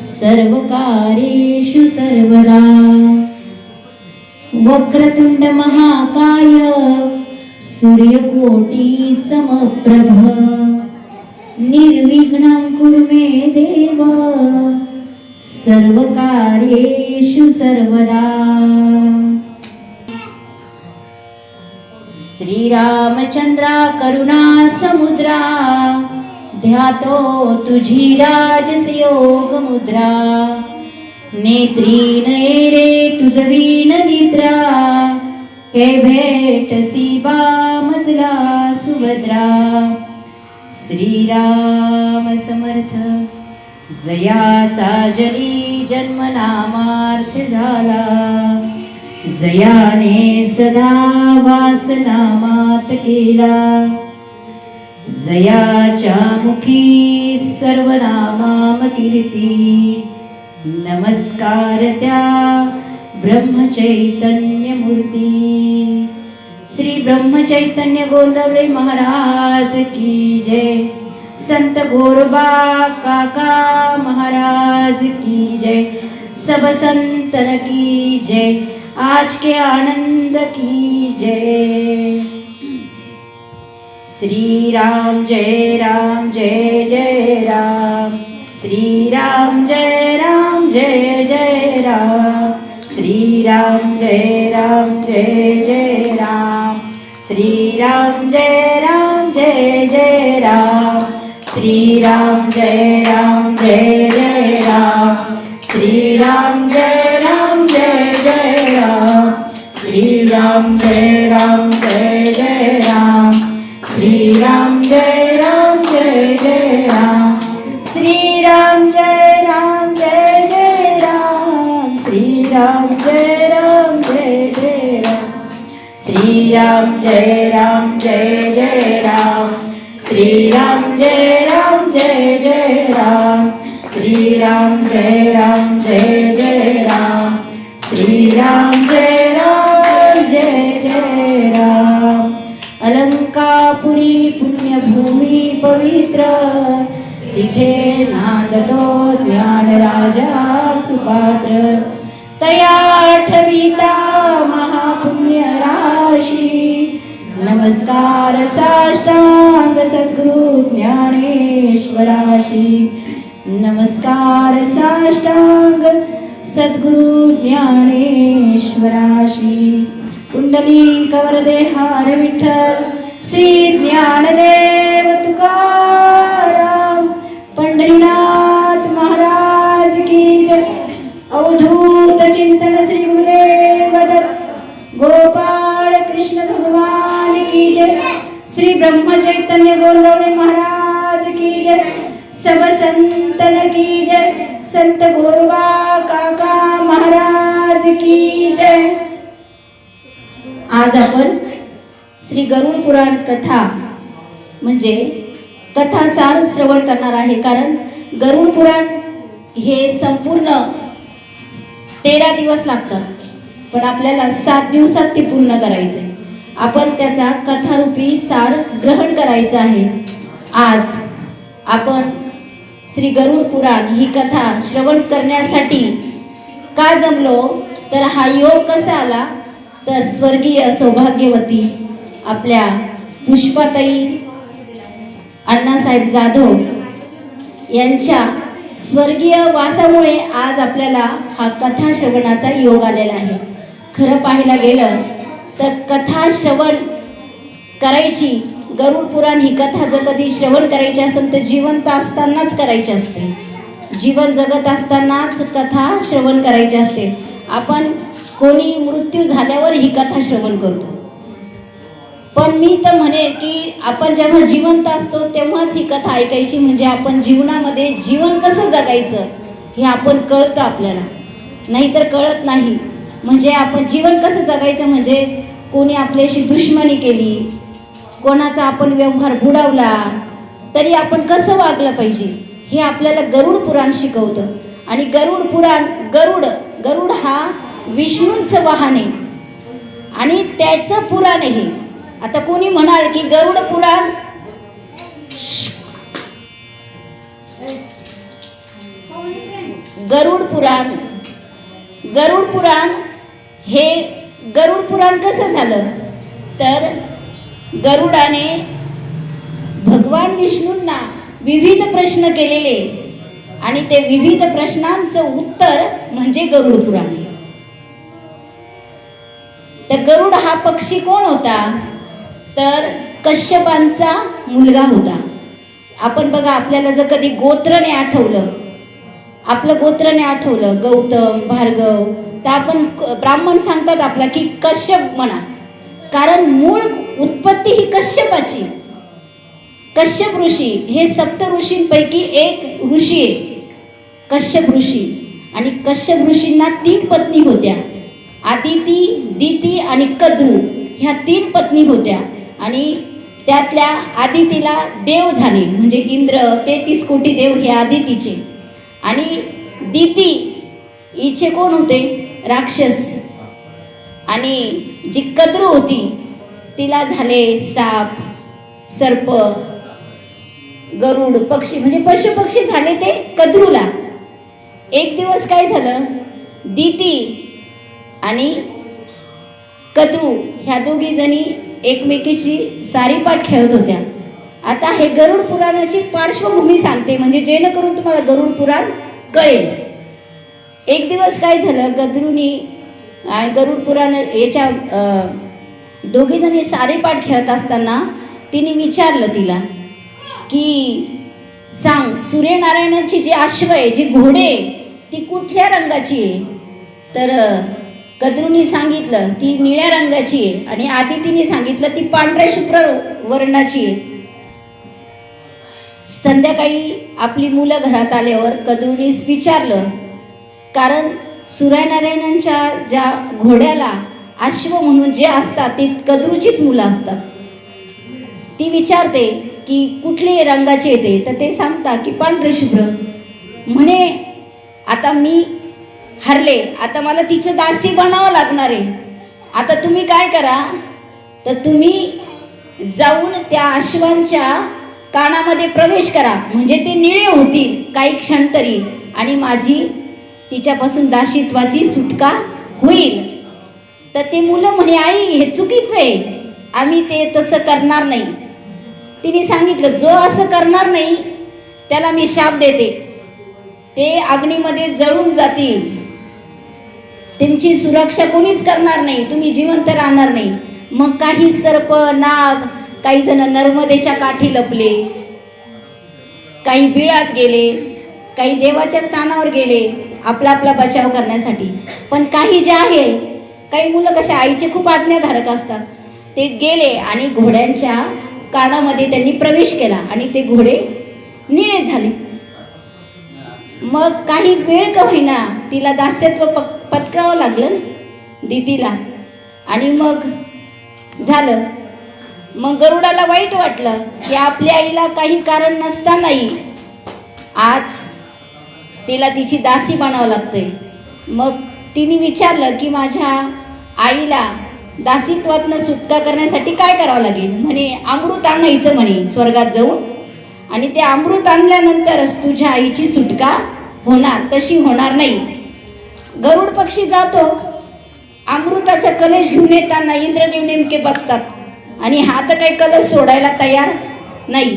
सर्वकार्येषु सर्वदा वक्रतुंड महाकाय सूर्यकोटि समप्रभ निर्विघ्नं कुरु मे देव सर्वकार्येषु सर्वदा। श्रीरामचंद्रा करुणा समुद्रा ध्यातो तुझी राजस योग मुद्रा नेत्री नये रे तुझवीन निद्रा के भेटसी बामजला सुभद्रा। श्रीराम समर्थ जयाचा जली जन्मनामार्थ झाला जयाने सदा वासनामात केला जयाच्या मुखी सर्वनामाम कीर्ती नमस्कार त्या ब्रह्मचैतन्य मूर्ती। श्री ब्रह्मचैतन्य गोंदवले महाराज की जय। संत गोरबा काका महाराज की जय। सब संतन की जय। आज के आनंद की जय। श्री राम जय जय राम। श्री राम जय जय राम। श्री राम जय जय राम। श्री राम जय जय राम। श्री राम जय जय राम। श्री राम जय जय राम। श्री राम जय जय राम। श्री राम जय जय राम। श्री राम जय जय राम। श्री राम जय जय राम। श्री राम जय जय राम। श्री राम जय जय राम। श्री राम जय जय राम। श्री राम जय राम। अलंकापुरी पुण्यभूमी पवित्र तिथे नांदतो ज्ञान राजा सुपात्र तया आठविता महापुण्य राशी नमस्कार साष्टांग सद्गुरु ज्ञानेश्वराशी नमस्कार साष्टांग सद्गुरु ज्ञानेश्वराशी। कुंडली कवरदे हार विठ्ठल श्री ज्ञानदेव तुकाराम पंढरीनाथ महाराज की जय। अवधूत चिंतन श्री गुरुदेव दत्त गोपाळ कृष्ण भगवान की जय। श्री ब्रह्म चैतन्य गोंदवले महाराज की जय। सब संतन की जय। संत गोरबा काका महाराज की जय। आज आपण श्री गरुड पुराण कथा म्हणजे कथासार श्रवण करणार आहे। कारण गरुड पुराण हे संपूर्ण 13 दिवस लागतात पण आपल्याला 7 दिवसात ते पूर्ण करायचे। आपण त्याचा कथारूपी सार ग्रहण करायचा आहे। आज आपण श्री गरुड पुराण ही कथा श्रवण करण्यासाठी का जमलो तर हा योग कसा आला तर स्वर्गीय सौभाग्यवती आपल्या पुष्पाताई अण्णासाहेब जाधव यांच्या स्वर्गीय वासामुळे आज आपल्याला हा कथा श्रवणाचा योग आलेला आहे। खरं पाहायला गेलं तर कथा श्रवण करायची गरुड पुराण ही कथा जर कधी श्रवण करायची असेल तर जिवंत असतानाच करायची असते। जीवन जगत असतानाच कथा श्रवण करायची असते। आपण कोणी मृत्यू झाल्यावर ही कथा श्रवण करतो पण मी तर म्हणेन की आपण जेव्हा जिवंत असतो तेव्हाच ही कथा ऐकायची म्हणजे आपण जीवनामध्ये जीवन कसं जगायचं हे आपण कळतं आपल्याला नाहीतर कळत नाही। म्हणजे आपण जीवन कसं जगायचं म्हणजे कोणी आपल्याशी दुश्मनी केली कोणाचा आपण व्यवहार बुडवला तरी आपण कसं वागलं पाहिजे हे आपल्याला गरुड पुराण शिकवतं। आणि गरुड पुराण गरुड हा विष्णूंचं वाहन आहे आणि त्याचं पुराण आहे। आता कोणी म्हणाल की गरुड पुराण गरुड पुराण. गरुड पुराण हे गरुड पुराण कसं झालं तर गरुडाने भगवान विष्णूंना विविध प्रश्न केलेले आणि ते विविध प्रश्नांचं उत्तर म्हणजे गरुड पुराण आहे. तर गरुड हा पक्षी कोण होता तर कश्यपांचा मुलगा होता. आपण बघा, आपल्याला जर कधी गोत्राने आठवलं, आपलं गोत्राने आठवलं गौतम भार्गव, तर आपण ब्राह्मण सांगतात आपला की कश्यप म्हणा, कारण मूळ उत्पत्ती ही कश्यपाची. कश्यप ऋषी हे सप्त ऋषींपैकी एक ऋषी आहे कश्यप ऋषी. आणि कश्यप ऋषींना 3 पत्नी होत्या, आदिती, दिती आणि कद्रू ह्या 3 पत्नी होत्या. आणि त्यातल्या आदितीला देव झाले म्हणजे इंद्र, 33 कोटी देव हे आदितीचे. आणि दिती हिचे कोण होते राक्षस. आणि जी कद्रू होती तिला झाले साप, सर्प, गरुड, पक्षी म्हणजे पशु पक्षी झाले ते कद्रूला. एक दिवस काय झालं, दिती आणि कद्रू ह्या दोघी जणी एकमेकीची सारीपाट खेळत होत्या. आता हे गरुड पुराणाची पार्श्वभूमी सांगते म्हणजे जेणेकरून तुम्हाला गरुड पुराण कळेल. एक दिवस काय झालं, कद्रूनी आणि गरुड पुराण याच्या दोघी जणी सारीपाट खेळत असताना तिने विचारलं तिला की सांग, सूर्यनारायणाची जी अश्व आहे, जी घोडे, ती कुठल्या रंगाची आहे. तर कद्रूनी सांगितलं ती निळ्या रंगाची आहे आणि आदितीने सांगितलं ती पांढऱ्या शुभ्र वर्णाची आहे. संध्याकाळी आपली मुलं घरात आल्यावर कद्रूनी विचारलं, कारण सूर्यनारायणांच्या ज्या घोड्याला अश्व म्हणून जे असतात ते कद्रूचीच मुलं असतात. ती विचारते की कुठले रंगाचे येते, तर ते सांगता की पांढरे शुभ्र. म्हणे आता मी हरले, आता मला तिचं दासी बनावं लागणार आहे. आता तुम्ही काय करा, तर तुम्ही जाऊन त्या अश्वांच्या कानामध्ये प्रवेश करा म्हणजे ते निळे होतील काही क्षण तरी आणि माझी तिच्यापासून दासीत्वाची सुटका होईल. तर ते मुलं म्हणे आई हे चुकीचं आहे, आम्ही ते तसं करणार नाही. तिने सांगितलं जो असं करणार नाही त्याला मी शाप देते, ते अग्नीमध्ये जळून जातील, तुमची सुरक्षा कोणीच करणार नाही, तुम्ही जिवंत राहणार नाही. मग काही सर्प, नाग, काही जण नर्मदेच्या काठी लपले, काही बिळात गेले, काही देवाच्या स्थानावर गेले आपला आपला बचाव करण्यासाठी. पण काही जे आहे, काही मुलं कशा आईचे खूप आज्ञाधारक असतात, ते गेले आणि घोड्यांच्या कानामध्ये त्यांनी प्रवेश केला आणि ते घोडे निळे झाले. मग काही वेळ का होईना तिला दास्यत्व पत्करावं लागलं ना दितीला. आणि मग झालं, मग गरुडाला वाईट वाटलं की आपल्या आईला काही कारण नसतानाही आज तिला तिची दासी बनावं लागतंय. मग तिने विचारलं की माझ्या आईला दासीत्वातनं सुटका करण्यासाठी काय करावं लागेल. म्हणे अमृत आणायचं म्हणे स्वर्गात जाऊन, आणि ते अमृत आणल्यानंतरच तुझ्या आईची सुटका होणार, तशी होणार नाही. गरुड पक्षी जातो, अमृताचा कलश घेऊन येताना इंद्रदेव नेमके बघतात आणि हा तर काही कलश सोडायला तयार नाही.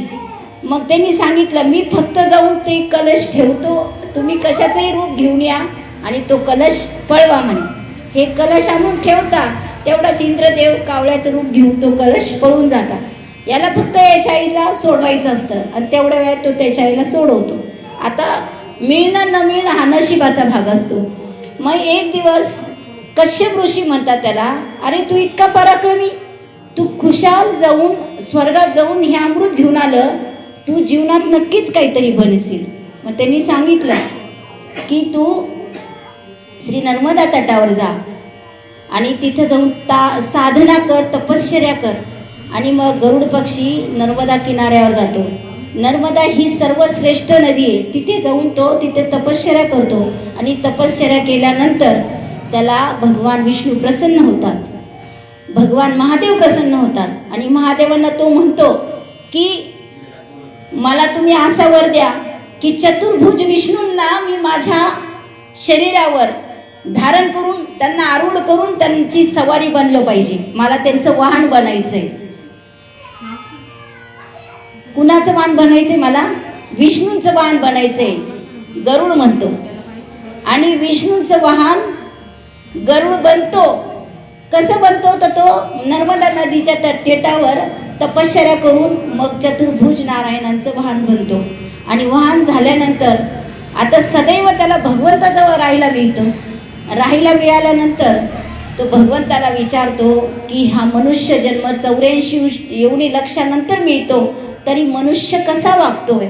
मग त्यांनी सांगितलं मी फक्त जाऊन ते कलश ठेवतो, तुम्ही कशाचंही रूप घेऊन या आणि तो कलश पळवा म्हणे. हे कलश आणून ठेवता तेवढाच इंद्रदेव कावळ्याचं रूप घेऊन तो कलश पळून जाता. याला फक्त याच्या आईला सोडवायचं असतं आणि तेवढ्या वेळात तो त्याच्या आईला सोडवतो. आता मिळणं न मिळणं हा नशिबाचा भाग असतो. मग एक दिवस कश्यप ऋषी म्हणतात त्याला, अरे तू इतका पराक्रमी, तू खुशाल जाऊन स्वर्गात जाऊन हे अमृत घेऊन आलं, तू जीवनात नक्कीच काहीतरी बनशील. मग त्यांनी सांगितलं की तू श्री नर्मदा तटावर जा आणि तिथं जाऊन साधना कर, तपश्चर्या कर. आणि मग गरुड पक्षी नर्मदा किनाऱ्यावर जातो. नर्मदा ही सर्वश्रेष्ठ नदी आहे, तिथे जाऊन तो तिथे तपश्चर्या करतो आणि तपश्चर्या केल्यानंतर त्याला भगवान विष्णू प्रसन्न होतात, भगवान महादेव प्रसन्न होतात आणि महादेवांना तो म्हणतो की मला तुम्ही असा वर द्या की चतुर्भुज विष्णूंना मी माझ्या शरीरावर धारण करून त्यांना आरूढ करून त्यांची सवारी बनलं पाहिजे. मला त्यांचं वाहन बनायचंय. कुणाचं वाहन बनायचंय? मला विष्णूंचं वाहन बनायचंय. गरुड म्हणतो. आणि विष्णूंचं वाहन गरुड बनतो. कसं बनतो? तर तो नर्मदा नदीच्या तटावर तपश्चर्या करून मग चतुर्भुज नारायणांचं वाहन बनतो. आणि वाहन झाल्यानंतर आता सदैव त्याला भगवंताजवळ राहायला मिळतं. राहायला मिळाल्यानंतर तो भगवंताला विचारतो की हा मनुष्य जन्म 84 एवढी लक्षानंतर मिळतो, तरी मनुष्य कसा वागतोय?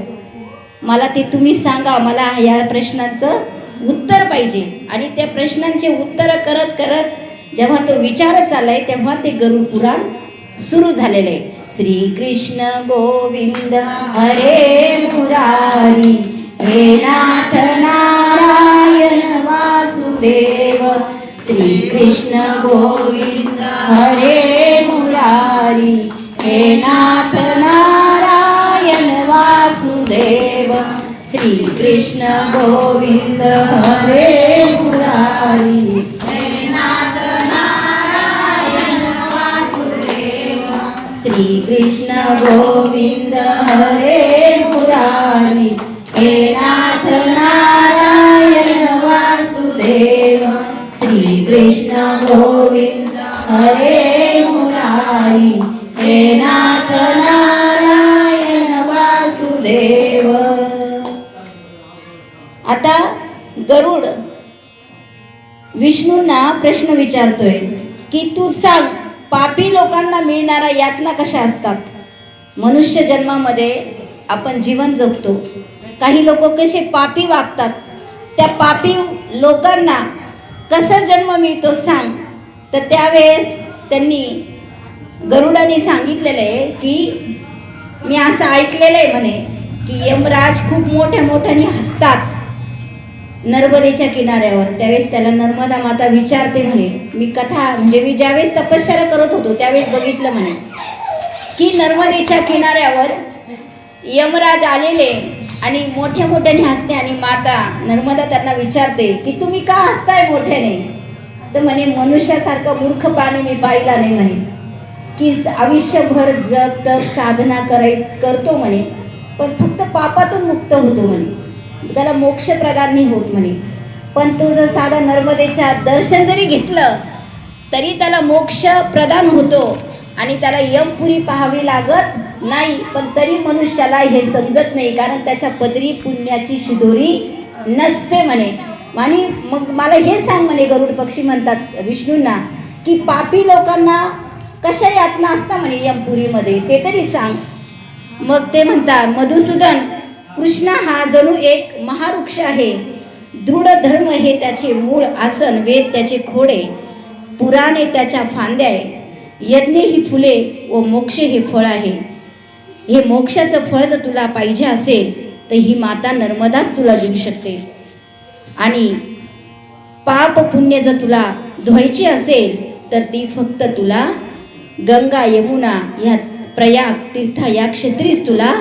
मला ते तुम्ही सांगा. मला या प्रश्नांचं उत्तर पाहिजे. आणि त्या प्रश्नांचे उत्तर करत करत जेव्हा तो विचारत चाललाय तेव्हा ते गरुड पुराण सुरू झालेलं आहे. श्री कृष्ण गोविंद हरे मुरारी, हे नाथ नारायण वासुदेव. श्री कृष्ण गोविंद हरे मुरारी, हे नाथ नारायण वासुदेव. श्री कृष्ण गोविंद हरे मुरारी, हे नाथ नारायण वासुदेव. श्री कृष्ण गोविंद हरे मुरारी, हे नाथ नारायण वासुदेव. श्री कृष्ण गोविंद हरे मुरारी, हे नाथ नारायण वासुदेव. आता गरुड विष्णूंना प्रश्न विचारतोय की तू सांग, पापी लोकांना मिळणाऱ्या यातना कशा असतात? मनुष्य जन्मामध्ये आपण जीवन जगतो. काही लोक कसे पापी वागतात, त्या पापी लोकांना कसा जन्म मिळतो सांग. तर त्यावेळेस त्यांनी गरुडाने सांगितलेलं आहे की मी असं ऐकलेलं आहे म्हणे की यमराज खूप मोठ्या मोठ्याने हसतात नर्मदेच्या किनाऱ्यावर. त्यावेळेस त्याला नर्मदा माता विचारते म्हणे, मी कथा म्हणजे मी ज्यावेळेस तपश्चर्या करत होतो त्यावेळेस बघितलं म्हणे की नर्मदेच्या किनाऱ्यावर यमराज आलेले आणि मोठ्या मोठ्याने हसते. आणि माता नर्मदा त्यांना विचारते की तुम्ही का हसताय मोठ्याने? तर म्हणे मनुष्यासारखा मूर्ख प्राणी मी पाहिला नाही म्हणे, की आयुष्यभर जप तप साधना करतो म्हणे, पण फक्त पापातून मुक्त होतो म्हणे, त्याला मोक्ष प्रदान नाही होत म्हणे. पण तो जर साधा नर्मदेच्या दर्शन जरी घेतलं तरी त्याला मोक्ष प्रदान होतो आणि त्याला यमपुरी पाहावी लागत नाही. पण तरी मनुष्याला हे समजत नाही, कारण त्याच्या पदरी पुण्याची शिदोरी नसते म्हणे. आणि मग मला हे सांग म्हणे, गरुड पक्षी म्हणतात विष्णूंना की पापी लोकांना कशा यातना असता म्हणे यमपुरीमध्ये, ते तरी सांग. मग ते म्हणतात, मधुसूदन, कृष्ण हा जणू एक महावृक्ष आहे. दृढ धर्म हे त्याचे मूळ आसन, वेद त्याचे खोडे, पुराणे त्याच्या फांद्या आहे, यज्ञ ही फुले व मोक्ष हे फळ आहे. हे मोक्षाचं फळ जर तुला पाहिजे असेल तर ही माता नर्मदाच तुला देऊ शकते. आणि पाप पुण्य जर तुला धुवायची असेल तर ती फक्त तुला गंगा यमुना या प्रयाग तीर्थ या क्षेत्रीच तुला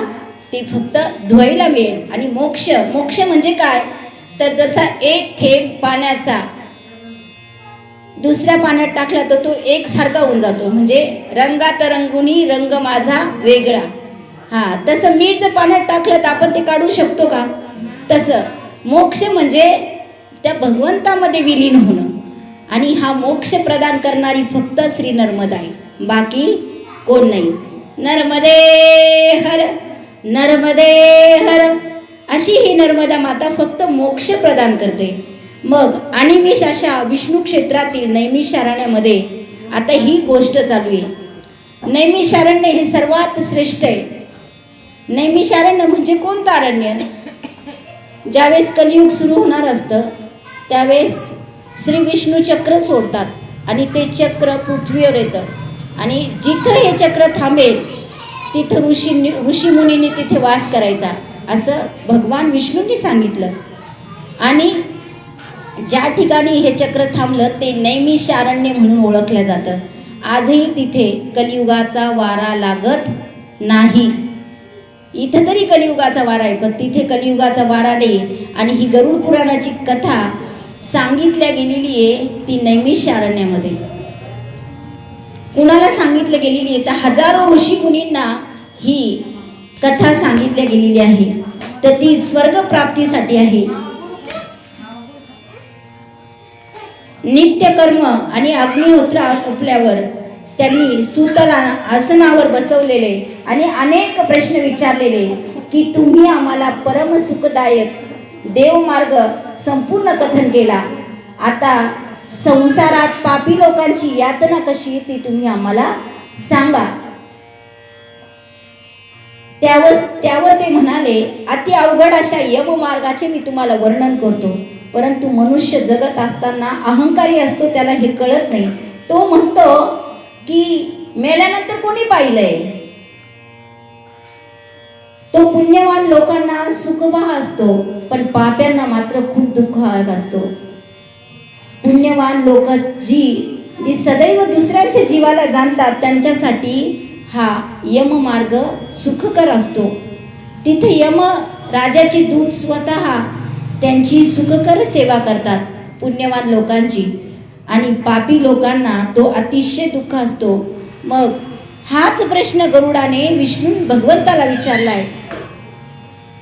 ती फक्त धुवायला मिळेल. आणि मोक्ष, मोक्ष म्हणजे काय? तर जसा एक थेंब पाण्याचा दुसऱ्या पाण्यात टाकला तर तो एकसारखा होऊन जातो, म्हणजे रंगात रंगुनी रंग माझा वेगळा. हा, तसं मीठ जर पाण्यात टाकलं तर आपण ते काढू शकतो का? तसं मोक्ष म्हणजे त्या भगवंतामध्ये विलीन होणं. आणि हा मोक्ष प्रदान करणारी फक्त श्री नर्मदा आहे, बाकी कोण नाही. नर्मदे हर नर्मदे हर अशी ही नर्मदा माता फक्त मोक्ष प्रदान करते. मग अनिमिष अशा विष्णू क्षेत्रातील नैमिषारण्यामध्ये आता ही गोष्ट चालू आहे. नैमिषारण्य हे सर्वात श्रेष्ठ आहे. नैमिषारण्य म्हणजे कोणतं अरण्य? ज्यावेळेस कलियुग सुरू होणार असतं त्यावेळेस श्री विष्णू चक्र सोडतात आणि ते चक्र पृथ्वीवर येतं. आणि जिथं हे चक्र थांबेल तिथं ऋषीमुनींनी तिथे वास करायचा असं भगवान विष्णूंनी सांगितलं. आणि ज्या ठिकाणी हे चक्र थांबलं ते नैमिषारण्य म्हणून ओळखलं जातं. आजही तिथे कलियुगाचा वारा लागत नाही. इथं तरी कलियुगाचा वारा आहे, पण तिथे कलियुगाचा वारा नाही. आणि ही गरुड पुराणाची कथा सांगितल्या गेलेली आहे ती नैमिषारण्यामध्ये. कुणाला सांगितलं गेलेली आहे तर हजारो ऋषी मुनींना ही कथा सांगितल्या गेलेली आहे. तर ती स्वर्ग प्राप्तीसाठी आहे. नित्यकर्म आणि अग्निहोत्र आटोपल्यावर त्यांनी सूतला आसनावर बसवलेले आणि अनेक प्रश्न विचारलेले की तुम्ही आम्हाला परम सुखदायक देवमार्ग संपूर्ण कथन केला. आता संसारात पापी लोकांची यातना कशी ती तुम्ही आम्हाला सांगा. त्यावर ते म्हणाले अति अवघड अशा यममार्गाचे मी तुम्हाला वर्णन करतो. परंतु मनुष्य जगत असताना अहंकारी असतो, त्याला हे कळत नाही. तो म्हणतो की मेल्यानंतर कोणी पाहिलंय. तो पुण्यवान लोकांना सुखवाह असतो पण पाप्यांना मात्र खूप दुःखदायक असतो. पुण्यवान लोक जी सदैव दुसऱ्यांच्या जीवाला जाणतात त्यांच्यासाठी हा यममार्ग सुखकर असतो. तिथे यम राजाचे दूत स्वतः त्यांची सुखकर सेवा करतात पुण्यवान लोकांची, आणि पापी लोकांना तो अतिशय दुःख असतो. मग हाच प्रश्न गरुडाने विष्णू भगवंताला विचारलाय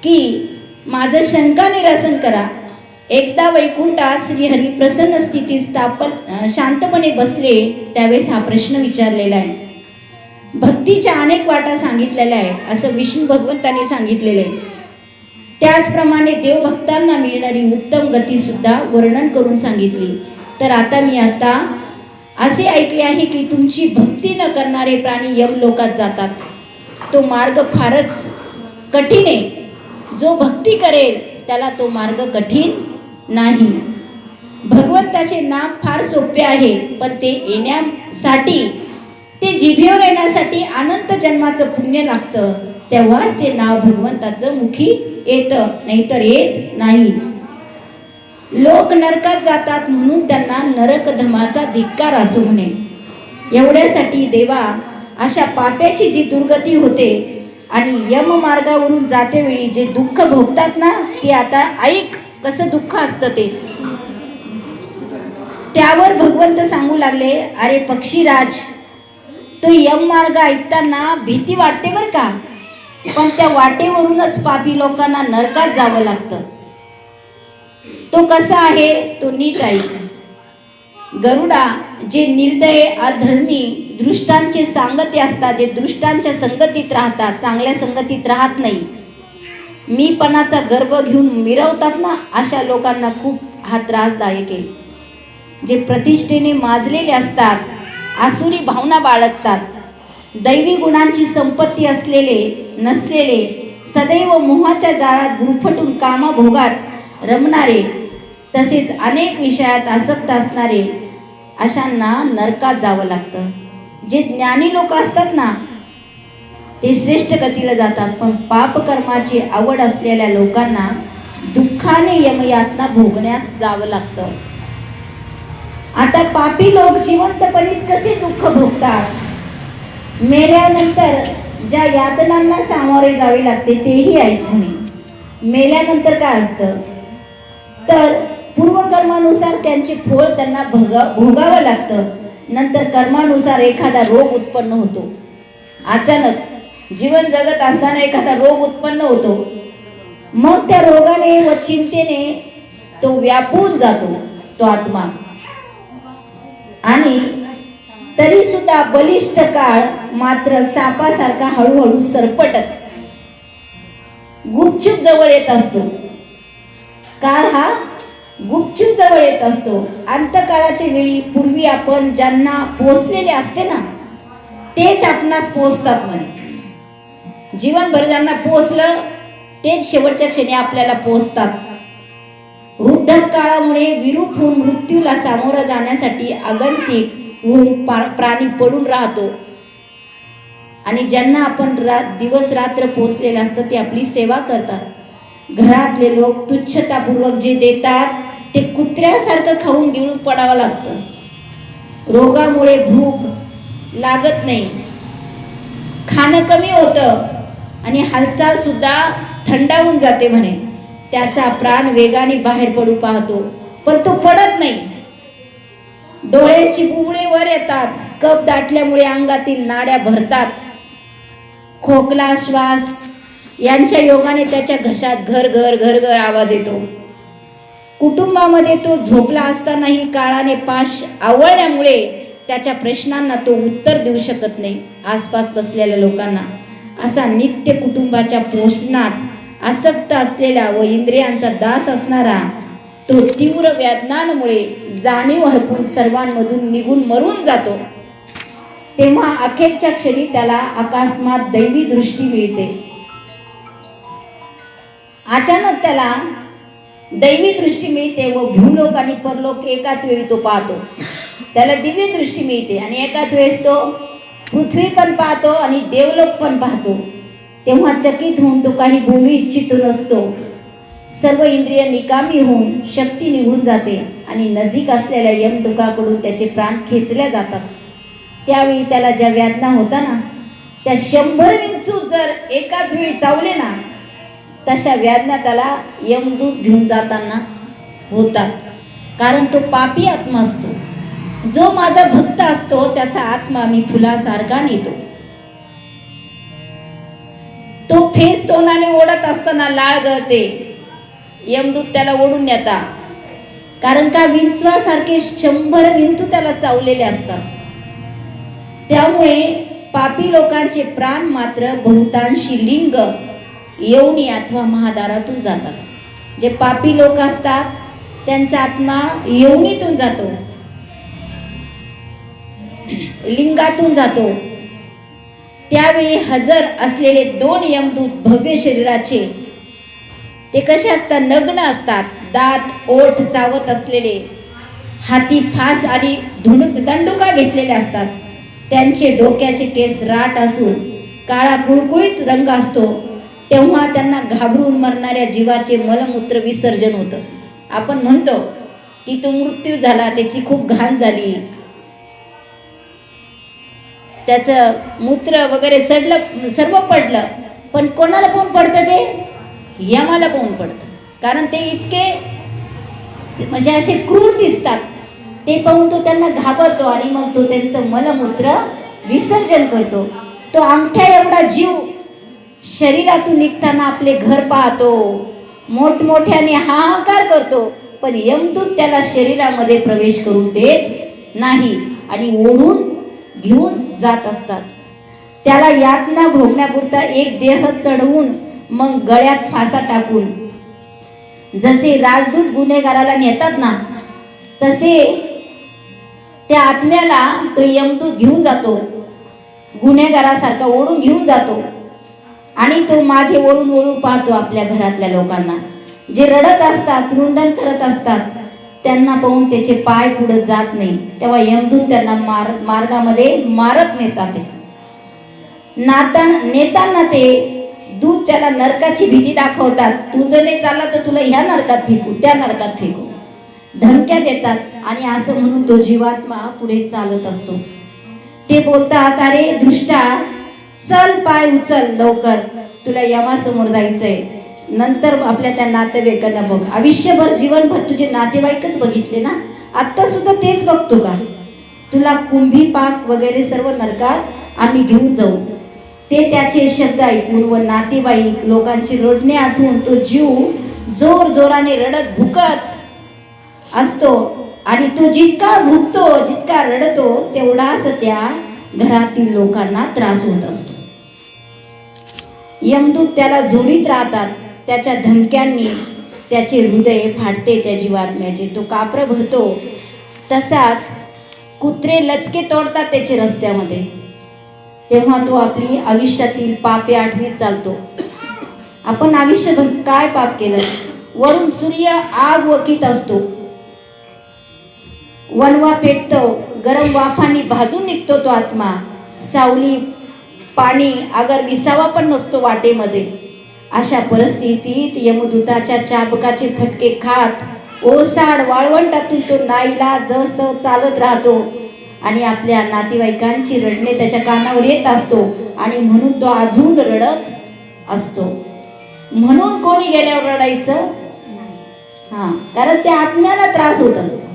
की माझं शंका निरसन करा. एकदा वैकुंठात श्रीहरी प्रसन्न स्थितीत शांतपणे बसले त्यावेळेस हा प्रश्न विचारलेला आहे. भक्तीच्या अनेक वाटा सांगितलेल्या आहे असं विष्णू भगवंतांनी सांगितलेले. त्याचप्रमाणे देवभक्तांना मिळणारी उत्तम गती सुद्धा वर्णन करून सांगितली. तर आता मी असे ऐकले आहे की तुमची भक्ती न करणारे प्राणी यमलोकात जातात. तो मार्ग फारच कठीण आहे. जो भक्ती करेल त्याला तो मार्ग कठीण नाही. भगवंताचे नाम फार सोपे आहे पण ते येण्यासाठी ते जिभेवर येण्यासाठी अनंत जन्माचं पुण्य लागतं. तेव्हाच ते नाव भगवंताचं मुखी येतं, नाहीतर येत नाही. लोक नरकात जातात म्हणून त्यांना नरकधमाचा धिक्कार असू म्हणे. एवढ्यासाठी देवा अशा पाप्याची जी दुर्गती होते आणि यम मार्गावरून जातेवेळी जे दुःख भोगतात ना ते आता ऐक कसं दुःख असतं ते. त्यावर भगवंत सांगू लागले अरे पक्षीराज, तो यम मार्ग ऐकताना भीती वाटते बरं का, पण त्या वाटेवरूनच पापी लोकांना नरकात जावं लागतं. तो कसा आहे तो नीट ऐक. गरुडा, जे निर्दय अधर्मी दृष्टांचे सांगते असतात, जे दृष्टांच्या संगतीत राहतात, चांगल्या संगतीत राहत नाही, मीपणाचा गर्भ घेऊन मिरवतात ना, अशा लोकांना खूप हा त्रासदायक आहे. जे प्रतिष्ठेने माजलेले असतात, आसुरी भावना बाळगतात, दैवी गुणांची संपत्ती असलेले नसलेले, सदैव मोहाच्या जाळात गुरफटून कामभोगात रमणारे, तसेच अनेक विषयात आसक्त असणारे, अशांना नरकात जावं लागतं. जे ज्ञानी लोक असतात ना ते श्रेष्ठ गतीला जातात, पण पापकर्माची आवड असलेल्या लोकांना दुःखाने यमयातना भोगण्यास जावं लागतं. आता पापी लोक जिवंतपणीच कसे दुःख भोगतात, मेल्यानंतर ज्या यातनांना सामोरे जावे लागते तेही ऐक म्हणे. मेल्यानंतर काय असतं तर पूर्वकर्मानुसार त्यांचे फळ त्यांना भोगावं लागतं. नंतर कर्मानुसार एखादा रोग उत्पन्न होतो. अचानक जीवन जगत असताना एखादा रोग उत्पन्न होतो. मग त्या रोगाने व चिंतेने तो व्यापून जातो तो आत्मा, आणि तरी सुद्धा बलिष्ठ काळ मात्र सापासारखा हळूहळू सरपटत गुपचूप जवळ येत असतो. काळ हा गुपचूप जवळ येत असतो. अंतकाळाच्या वेळी पूर्वी आपण ज्यांना पोचलेले असते ना तेच आपणास पोचतात म्हणे. जीवनभर ज्यांना पोचलं तेच शेवटच्या क्षणी आपल्याला पोचतात. वृद्ध काळामुळे विरूप होऊन मृत्यूला सामोरं जाण्यासाठी आगंतिक होऊन प्राणी पडून राहतो, आणि ज्यांना आपण दिवस रात्र पोचलेलं असतं ते आपली सेवा करतात. घरातले लोक तुच्छतापूर्वक जे देतात ते कुत्र्यासारखं खाऊन गिळून पडावं लागतं. रोगामुळे भूक लागत नाही, खाणं कमी होतं आणि हालचाल सुद्धा थंडावून जाते म्हणे. त्याचा प्राण वेगाने बाहेर पडू पाहतो. पण तो पडत नाही. डोळ्यांची बुबुळे वर येतात, कफ दाटल्यामुळे अंगातील नाड्या भरतात, खोकला श्वास यांच्या योगाने त्याच्या घशात घर घर घर घर आवाज येतो. कुटुंबामध्ये तो झोपला असतानाही काळाने पाश आवळल्यामुळे त्याच्या प्रश्नांना तो उत्तर देऊ शकत नाही. आसपास बसलेल्या लोकांना असा नित्य कुटुंबाच्या पोषणात आसक्त असलेला व इंद्रियांचा दास असणारा तो तीव्र वेदनांमुळे जाणीव हरपून सर्वांमधून निघून मरून जातो. तेव्हा अखेरच्या क्षणी त्याला अकस्मात दैवी दृष्टी मिळते. अचानक त्याला दैवी दृष्टी मिळते व भूलोक आणि परलोक एकाच वेळी तो पाहतो. त्याला दिव्य दृष्टी मिळते आणि एकाच वेळेस तो पृथ्वी पण पाहतो आणि देवलोक पण पाहतो. तेव्हा चकित होऊन तो काही बोलू इच्छितो नसतो. सर्व इंद्रिय निकामी होऊन शक्ती निघून जाते आणि नजीक असलेल्या यमदूताकडून त्याचे प्राण खेचल्या जातात. त्यावेळी त्याला ज्या वेदना होता ना, त्या 100 विंचू जर एकाच वेळी चावले ना, तशा वेदना त्याला यमदूत घेऊन जाताना होतात. कारण तो पापी आत्मा असतो. जो माझा भक्त असतो त्याचा आत्मा मी फुलासारखा नेतो. तो फेस तोंडाने ओढत असताना लाळ गळते. यमदूत त्याला ओढून नेतात. कारण का विंचवासारखे 100 विंचू त्याला चावलेले असतात. त्यामुळे पापी लोकांचे प्राण मात्र बहुतांशी लिंग, योनी अथवा महादारातून जातात. जे पापी लोक असतात त्यांचा आत्मा योनीतून जातो, लिंगातून जातो. त्यावेळी हजर असलेले 2 यमदूत भव्य शरीराचे, ते कसे असतात? नग्न असतात, दात ओठ चावत असलेले, हाती फास आणि दंडुका घेतलेले असतात. त्यांचे डोक्याचे केस राट असून काळा कुळकुळीत रंग असतो. तेव्हा त्यांना घाबरून मरणाऱ्या जीवाचे मलमूत्र विसर्जन होतं. आपण म्हणतो की तो मृत्यू झाला, त्याची खूप घाण झाली, त्याचं मूत्र वगैरे सडलं, सर्व पडलं. पण कोणाला पाहून पडतं? ते यमाला पाहून पडतं. कारण ते इतके म्हणजे असे क्रूर दिसतात. ते पाहून तो त्यांना घाबरतो आणि मग तो त्यांचं मलमूत्र विसर्जन करतो. तो अंगठ्या एवढा जीव शरीरातून निघताना आपले घर पाहतो, मोठमोठ्याने हाहाकार करतो. पण यमदूत त्याला शरीरामध्ये प्रवेश करून देत नाही आणि ओढून घेऊन जात असतात. त्याला यातना भोगण्यापुरता एक देह चढवून मग गळ्यात फासा टाकून, जसे राजदूत गुन्हेगाराला नेतात ना, तसे त्या आत्म्याला तो यमदूत घेऊन जातो. गुन्हेगारासारखा ओढून घेऊन जातो आणि तो मागे ओढून ओढून पाहतो आपल्या घरातल्या लोकांना, जे रडत असतात, रुंदन करत असतात. त्यांना पाहून त्याचे पाय पुढे जात नाही. तेव्हा यमदूत त्यांना मार्गामध्ये मारत नेतात. नेताना ते दूत त्याला नरकाची भीती दाखवतात. तू जर नाही चालला तर तुला ह्या नरकात फेकू, त्या नरकात फेकू, धमक्या देतात. आणि असं म्हणून तो जीवात्मा पुढे चालत असतो. ते बोलतात, अरे दृष्टा, चल, पाय उचल लवकर, तुला यमासमोर जायचंय. नंतर आपल्या त्या नातेवाईकांना बघ. आयुष्यभर जीवनभर तुझे नातेवाईकच बघितले ना, आत्ता सुद्धा तेच बघतो का? तुला कुंभी पाक वगैरे सर्व नरकात आम्ही घेऊन जाऊ. ते त्याचे शब्द ऐकून व नातेवाईक लोकांची रडणे आठवून तो जीव जोर जोराने रडत भुकत असतो. आणि तो जितका भुकतो, जितका रडतो, तेवढाच त्या घरातील लोकांना त्रास होत असतो. यमदूत त्याला जोडीत राहतात. त्याच्या धमक्यांनी त्याचे हृदय फाटते. त्या जीवात्म्याचे तो कापर भरतो. तसाच कुत्रे लचके तोडतात त्याचे रस्त्यामध्ये. तेव्हा तो आपली आयुष्यातील पापे आठवीत चालतो. आपण आयुष्यभर काय पाप केलं? वरून सूर्य आग वकीत असतो, वनवा पेटतो, गरम वाफांनी भाजून निघतो तो आत्मा. सावली, पाणी अगर विसावा पण नसतो वाटेमध्ये. अशा परिस्थितीत यमदूताच्या चाबकाचे फटके खात ओसाड वाळवंटातून तो नाईलाजास्तव चालत राहतो. आणि आपल्या नातेवाईकांची रडणे त्याच्या कानावर येत असतो. आणि म्हणून तो अजून रडत असतो. म्हणून कोणी गेल्यावर रडायचं कारण त्या आत्म्याला त्रास होत असतो.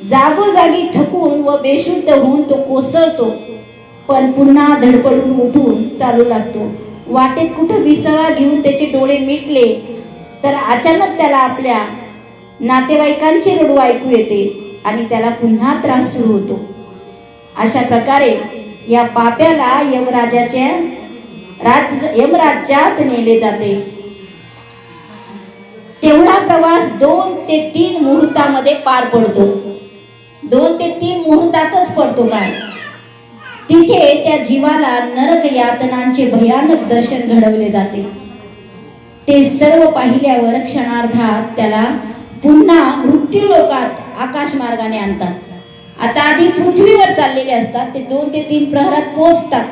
जागोजागी थकून व बेशुद्ध होऊन तो कोसळतो, पण पुन्हा धडपडून उठून चालू लागतो. वाटेत कुठं विसावा घेऊन त्याचे डोळे मिटले तर अचानक त्याला आपल्या नातेवाईकांचे रडू ऐकू येते आणि त्याला पुन्हा त्रास सुरू होतो. अशा प्रकारे या पाप्याला यमराज्यात नेले जाते. तेवढा प्रवास 2 ते 3 मुहूर्तामध्ये पार पडतो. 2 ते 3 मुहूर्तातच पडतो. काय तिथे त्या जीवाला नरक यातनांचे भयानक दर्शन घडवले जाते. ते सर्व पाहिल्यावर क्षणार्धात त्याला पुन्हा मृत्यू लोकात आकाश मार्गाने आणतात. आता आधी पृथ्वीवर चाललेले असतात, ते 2 ते 3 प्रहरात पोहोचतात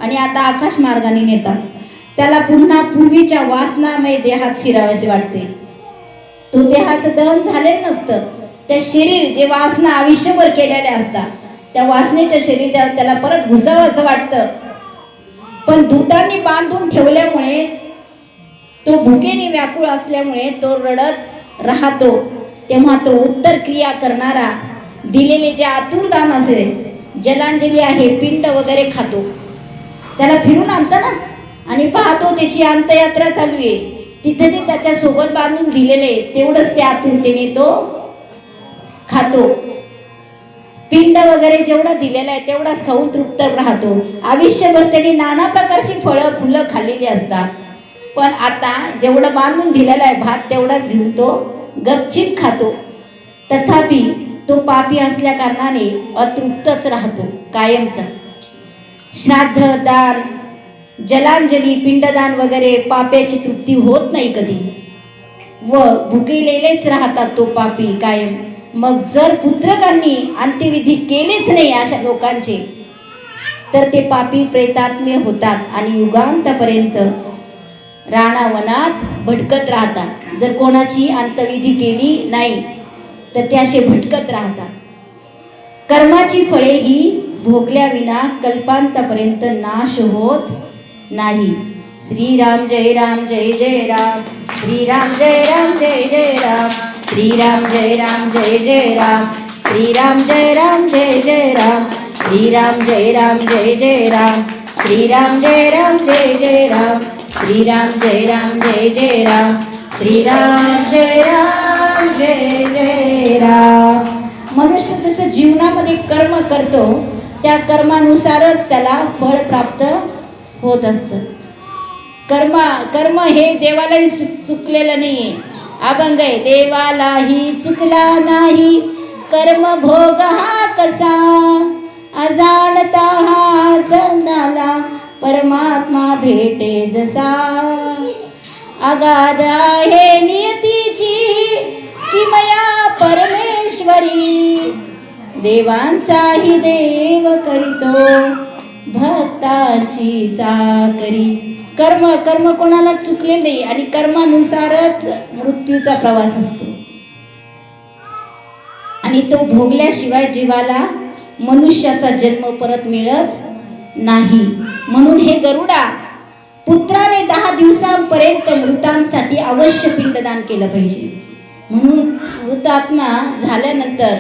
आणि आता आकाश मार्गाने नेतात. त्याला पुन्हा पूर्वीच्या वासनामय देहात शिरावेसे वाटते. तो देहाचं दहन झालेलं नसतं. त्या शरीर जे वासना आयुष्यभर केलेल्या असतात त्या वासनेच्या शरीरात त्याला परत घुसावं असं वाटतं. पण दूतांनी बांधून ठेवल्यामुळे, तो भुकेने व्याकुळ असल्यामुळे तो रडत राहतो. तेव्हा तो उत्तर क्रिया करणारा दिलेले जे आतुरदान असेल, जलांजली आहे, पिंड वगैरे खातो. त्याला फिरून आणतं ना, आणि पाहतो त्याची अंत्ययात्रा चालू आहे. तिथे ते त्याच्या सोबत बांधून दिलेले तेवढंच ते आतुरतेने तो खातो. पिंड वगैरे जेवढं दिलेलं आहे तेवढाच खाऊन तृप्त राहतो. आयुष्यभर त्यांनी नाना प्रकारची फळं फुलं खाल्लेली असतात, पण आता जेवढं बांधून दिलेलं आहे भात तेवढाच घेऊन तो गपचीप खातो. तथापि तो पापी असल्या कारणाने अतृप्तच राहतो कायमचा. श्राद्ध, दान, जलांजली, पिंडदान वगैरे पाप्याची तृप्ती होत नाही कधी, व भुकेलेलेच राहतात तो पापी कायम. मग जर पुत्रकांनी अंत्यविधी केलेच नाही अशा लोकांचे, तर ते पापी प्रेतात्मे होतात आणि युगांतापर्यंत रानावनात भटकत राहतात. जर कोणाची अंत्यविधी केली नाही तर ते असे भटकत राहतात. कर्माची फळे ही भोगल्याविना कल्पांतापर्यंत नाश होत नाही. श्रीराम जय राम जय जय राम, श्रीराम जय राम जय जय राम, श्रीराम जय राम जय जय राम, श्रीराम जय राम जय जय राम, श्रीराम जय राम जय जय राम, श्रीराम जय राम जय जय राम, श्रीराम जय राम जय जय राम, श्रीराम जय राम जय जय राम. मनुष्य जसं जीवनामध्ये कर्म करतो त्या कर्मानुसारच त्याला फळ प्राप्त होत असतं. कर्म हे देवालाही चुकलेलं नाहीये. अभंग आहे, देवालाही चुकला नाही कर्म भोग हा कसा, अजाणता हा जनाला परमात्मा भेटे जसा. अगाध आहे नियतीची किमया परमेश्वरी, देवांचाही देव करीतो भक्तांची चाकरी. कर्म कोणाला चुकले नाही आणि कर्मानुसारच मृत्यूचा प्रवास असतो आणि तो भोगल्याशिवाय जीवाला मनुष्याचा जन्म परत मिळत नाही. म्हणून हे गरुडा, पुत्राने 10 दिवसांपर्यंत मृतांसाठी अवश्य पिंडदान केलं पाहिजे. म्हणून मृतात्मा झाल्यानंतर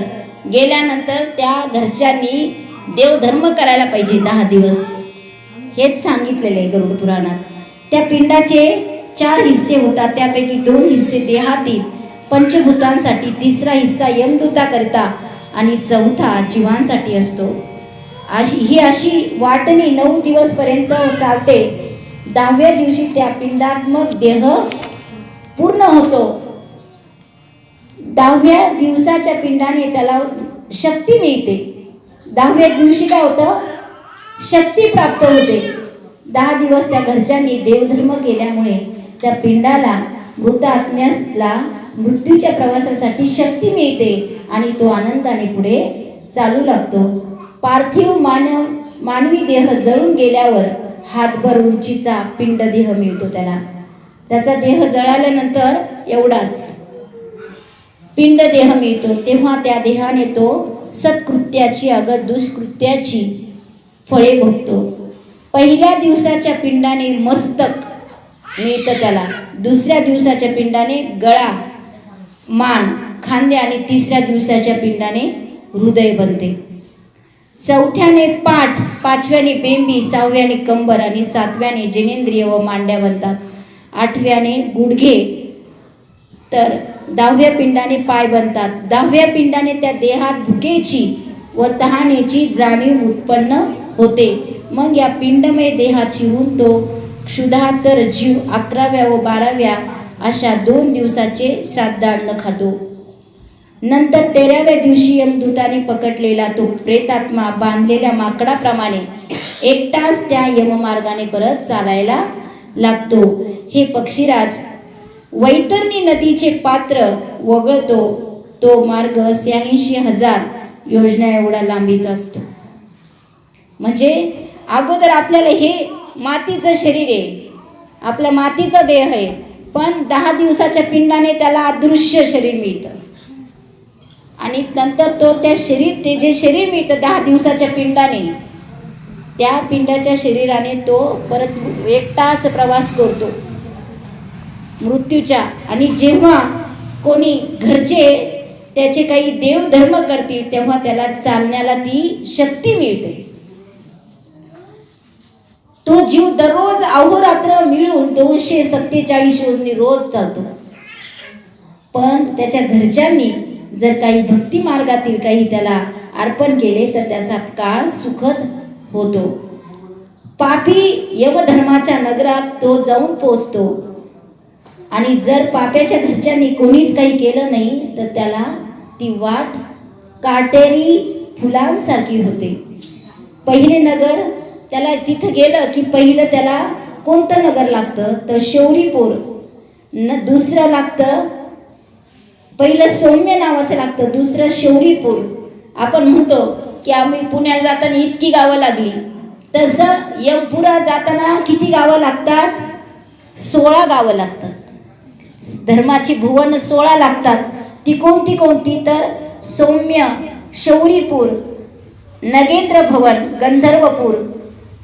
गेल्यानंतर त्या घरच्यांनी देवधर्म करायला पाहिजे 10 दिवस. हेच सांगितलेले आहे गरुड पुराणात. त्या पिंडाचे 4 हिस्से होतात, त्यापैकी 2 हिस्से देहातील पंचभूतांसाठी, 3रा हिस्सा यमदूताकरिता आणि 4था जीवांसाठी असतो. ही अशी वाटणी 9 दिवसपर्यंत चालते. 10व्या दिवशी त्या पिंडात्मक देह पूर्ण होतो. 10व्या दिवसाच्या पिंडाने त्याला शक्ती मिळते. 10व्या दिवशी काय होतं, शक्ती प्राप्त होते. 10 दिवस त्या घरच्यांनी देवधर्म केल्यामुळे त्या पिंडाला, मृत आत्म्याला मृत्यूच्या प्रवासासाठी शक्ती मिळते आणि तो आनंदाने पुढे चालू लागतो. पार्थिव मानवी देह जळून गेल्यावर हातभर उंचीचा पिंड देह मिळतो त्याला. त्याचा देह जळाल्यानंतर एवढाच पिंड देह मिळतो. तेव्हा त्या देहाने तो सत्कृत्याची अगं दुष्कृत्याची फळे भोगतो. पहिल्या दिवसाच्या पिंडाने मस्तक मिळतं त्याला, दुसऱ्या दिवसाच्या पिंडाने गळा, मान, खांदे आणि तिसऱ्या दिवसाच्या पिंडाने हृदय बनते. चौथ्याने पाठ, पाचव्याने बेंबी, सहाव्याने कंबर आणि सातव्याने जनेंद्रिय व मांड्या बनतात. आठव्याने गुडघे, तर 10व्या पिंडाने पाय बनतात. 10व्या पिंडाने त्या देहात भुकेची व तहानेची जाणीव उत्पन्न होते. मग या पिंडमय देहात शिरून तो क्षुधातर जीव 11व्या व 12व्या अशा 2 दिवसाचे श्राद्धान्न खातो. नंतर 13व्या दिवशी यमदूताने पकडलेला तो प्रेतात्मा बांधलेल्या माकडाप्रमाणे एकटाच त्या यममार्गाने परत चालायला लागतो. हे पक्षीराज, वैतरणी नदीचे पात्र वगळतो तो मार्ग 86,000 योजना एवढा लांबीचा असतो. म्हणजे अगोदर आपल्याला हे मातीचं शरीर आहे, आपला मातीचा देह आहे, पण 10 दिवसाच्या पिंडाने त्याला अदृश्य शरीर मिळतं. आणि नंतर तो ते जे शरीर मिळतं 10 दिवसाच्या पिंडाने, त्या पिंडाच्या शरीराने तो परत एकटाच प्रवास करतो मृत्यूच्या. आणि जेव्हा कोणी घरचे त्याचे काही देवधर्म करतील तेव्हा त्याला चालण्याला ती शक्ती मिळते. तो जीव दररोज अहोरात्र मिळून 247 योजने रोज चालतो. पण त्याच्या घरच्यांनी जर काही भक्ती मार्गातील काही त्याला अर्पण केले तर त्याचा काळ सुखद होतो. पापी यमधर्माच्या नगरात तो जाऊन पोचतो. आणि जर पाप्याच्या घरच्यांनी कोणीच काही केलं नाही तर त्याला ती वाट काटेरी फुलांसारखी होते. पहिले नगर, त्याला तिथं गेलं की पहिलं त्याला कोणतं नगर लागतं तर शौरीपूर. दुसरं लागतं, पहिलं सौम्य नावाचं लागतं, दुसरं शौरीपूर. आपण म्हणतो की आम्ही पुण्याला जाताना इतकी गावं लागली, तसं यमपुरा जाताना किती गावं लागतात? 16 गावं लागतात. धर्माची भुवन 16 लागतात. ती कोणती तर सौम्य, शौरीपूर, नगेंद्र भवन, गंधर्वपूर,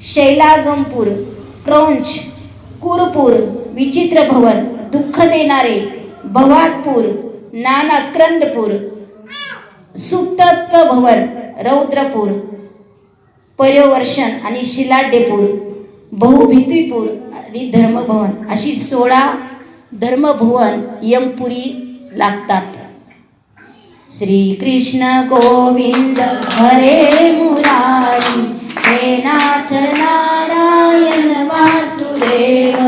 शैलागमपूर, क्रौंच, कुरपूर, विचित्र भवन, दुःख देणारे, भवादपूर, नानाक्रंदपूर, सुप्तत्व भवन, रौद्रपूर, पर्यवर्षण आणि शिलाढ्यपूर, बहुभित्रीपूर आणि धर्मभवन अशी 16 धर्मभुवन यमपुरी लागतात. श्री कृष्ण गोविंद हरे मुरारी, हे नाथ नारायण वासुदेव.